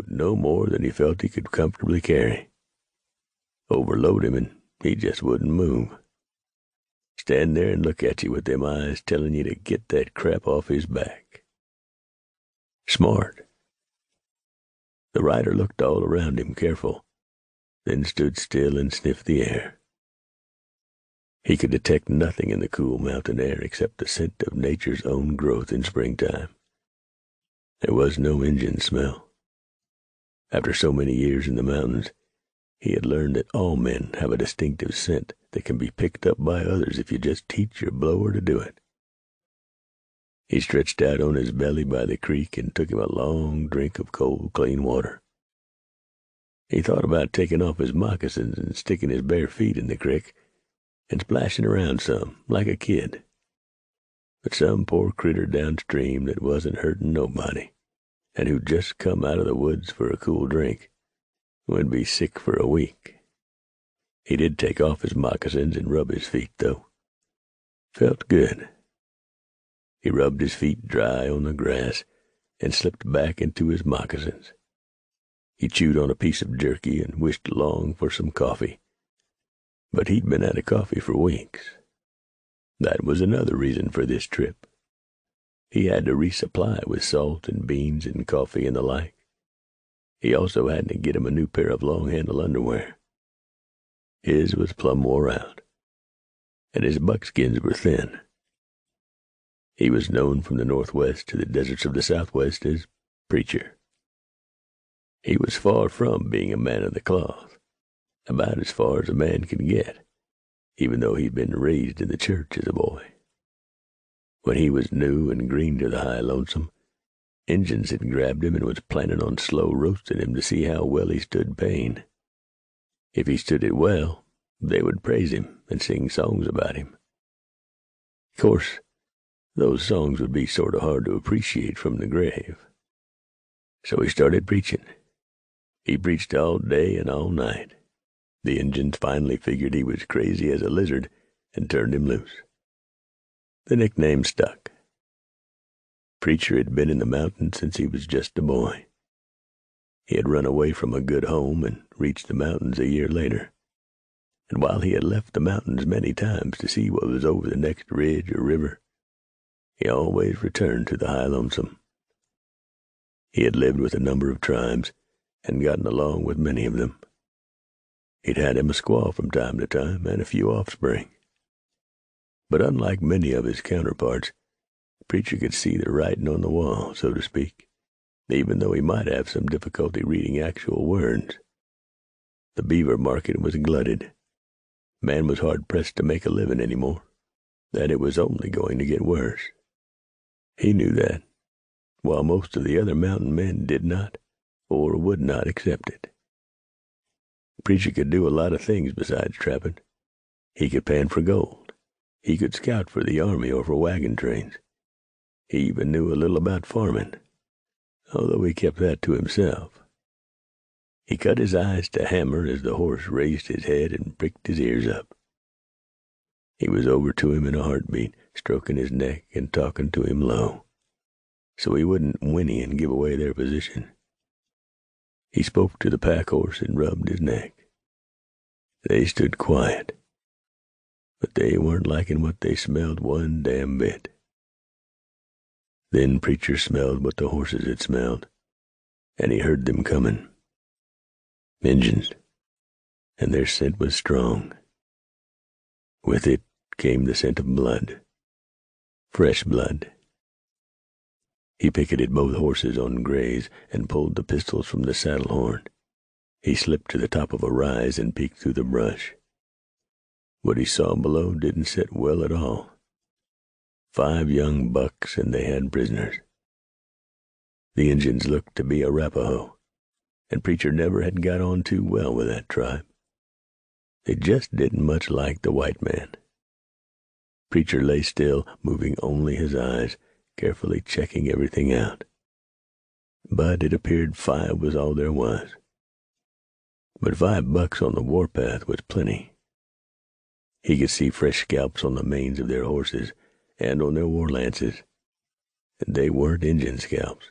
no more than he felt he could comfortably carry. Overload him and he just wouldn't move. Stand there and look at you with them eyes telling you to get that crap off his back. Smart. The rider looked all around him, careful, then stood still and sniffed the air. He could detect nothing in the cool mountain air except the scent of nature's own growth in springtime. There was no engine smell. After so many years in the mountains, he had learned that all men have a distinctive scent that can be picked up by others if you just teach your blower to do it. He stretched out on his belly by the creek and took him a long drink of cold, clean water. He thought about taking off his moccasins and sticking his bare feet in the creek and splashing around some, like a kid. But some poor critter downstream that wasn't hurting nobody, and who'd just come out of the woods for a cool drink, would be sick for a week. He did take off his moccasins and rub his feet, though. Felt good. He rubbed his feet dry on the grass and slipped back into his moccasins. He chewed on a piece of jerky and wished long for some coffee. But he'd been out of coffee for weeks. That was another reason for this trip. He had to resupply with salt and beans and coffee and the like. He also had to get him a new pair of long-handle underwear. His was plumb wore out, and his buckskins were thin. He was known from the Northwest to the deserts of the Southwest as Preacher. He was far from being a man of the cloth, about as far as a man can get, even though he'd been raised in the church as a boy. When he was new and green to the high lonesome, Injuns had grabbed him and was planning on slow roasting him to see how well he stood pain. If he stood it well, they would praise him and sing songs about him. Of course, those songs would be sort of hard to appreciate from the grave. So he started preaching. He preached all day and all night. The Injuns finally figured he was crazy as a lizard and turned him loose. The nickname stuck. Preacher had been in the mountains since he was just a boy. He had run away from a good home and reached the mountains a year later. And while he had left the mountains many times to see what was over the next ridge or river, he always returned to the high lonesome. He had lived with a number of tribes and gotten along with many of them. He'd had him a squaw from time to time and a few offspring. But unlike many of his counterparts, Preacher could see the writing on the wall, so to speak, even though he might have some difficulty reading actual words. The beaver market was glutted. Man was hard-pressed to make a living anymore, that it was only going to get worse. He knew that, while most of the other mountain men did not or would not accept it. Preacher could do a lot of things besides trapping. He could pan for gold. He could scout for the army or for wagon trains. He even knew a little about farming, although he kept that to himself. He cut his eyes to hammer as the horse raised his head and pricked his ears up. He was over to him in a heartbeat, stroking his neck and talking to him low, so he wouldn't whinny and give away their position. He spoke to the pack horse and rubbed his neck. They stood quiet, but they weren't liking what they smelled one damn bit. Then Preacher smelled what the horses had smelled, and he heard them coming. Injuns, and their scent was strong. With it came the scent of blood, fresh blood. He picketed both horses on graze and pulled the pistols from the saddle horn. He slipped to the top of a rise and peeked through the brush. What he saw below didn't sit well at all. 5 young bucks, and they had prisoners. The Injuns looked to be Arapaho, and Preacher never had got on too well with that tribe. They just didn't much like the white man. Preacher lay still, moving only his eyes, carefully checking everything out. But it appeared 5 was all there was. But 5 bucks on the warpath was plenty. He could see fresh scalps on the manes of their horses and on their war lances, and they weren't Injun scalps.